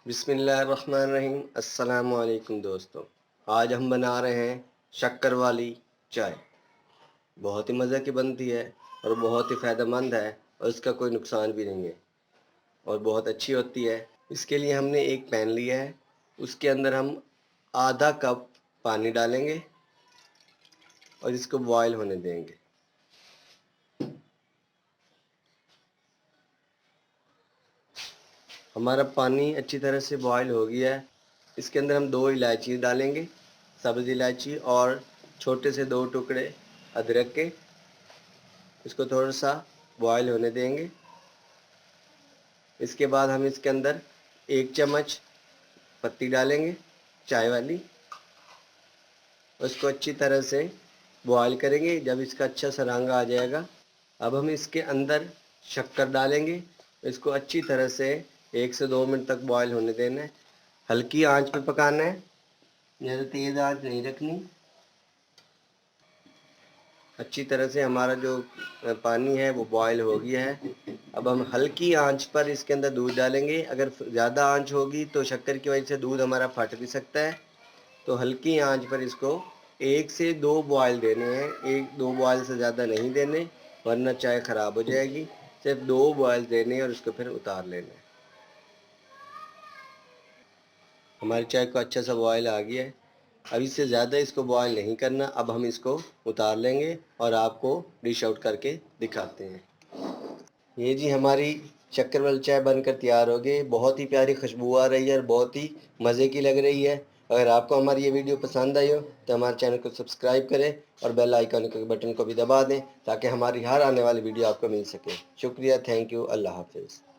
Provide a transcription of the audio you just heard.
बिस्मिल्लाहिर्रहमानिर्रहीम। अस्सलाम वालेकुम दोस्तों, आज हम बना रहे हैं शक्कर वाली चाय। बहुत ही मज़े की बनती है और बहुत ही फ़ायदेमंद है और इसका कोई नुकसान भी नहीं है और बहुत अच्छी होती है। इसके लिए हमने एक पैन लिया है, उसके अंदर हम आधा कप पानी डालेंगे और इसको बॉयल होने देंगे। हमारा पानी अच्छी तरह से बॉयल हो गया है। इसके अंदर हम 2 इलायची डालेंगे, सब्ज़ इलायची, और छोटे से 2 टुकड़े अदरक के। इसको थोड़ा सा बॉयल होने देंगे। इसके बाद हम इसके अंदर 1 चम्मच पत्ती डालेंगे चाय वाली। उसको अच्छी तरह से बॉयल करेंगे जब इसका अच्छा सा रंग आ जाएगा। अब हम इसके अंदर शक्कर डालेंगे। इसको अच्छी तरह से 1 से 2 मिनट तक बॉयल होने देना है। हल्की आंच पे पकाना है, ज़्यादा तेज़ आंच नहीं रखनी। अच्छी तरह से हमारा जो पानी है वो बॉयल हो गया है। अब हम हल्की आंच पर इसके अंदर दूध डालेंगे। अगर ज़्यादा आंच होगी तो शक्कर की वजह से दूध हमारा फट भी सकता है। तो हल्की आंच पर इसको 1 से 2 बॉयल देने हैं। 1-2 बॉयल से ज़्यादा नहीं देने, वरना चाय ख़राब हो जाएगी। सिर्फ 2 बॉयल देने हैं और उसको फिर उतार लेना है। हमारी चाय को अच्छा सा बॉयल आ गया है। अब इससे ज़्यादा इसको बॉयल नहीं करना। अब हम इसको उतार लेंगे और आपको डिश आउट करके दिखाते हैं। ये जी हमारी शक्कर वाली चाय बनकर तैयार हो गई। बहुत ही प्यारी खुशबू आ रही है और बहुत ही मज़े की लग रही है। अगर आपको हमारी ये वीडियो पसंद आई हो तो हमारे चैनल को सब्सक्राइब करें और बेल आइकन के बटन को भी दबा दें ताकि हमारी हर आने वाली वीडियो आपको मिल सके। शुक्रिया, थैंक यू, अल्लाह हाफ़िज़।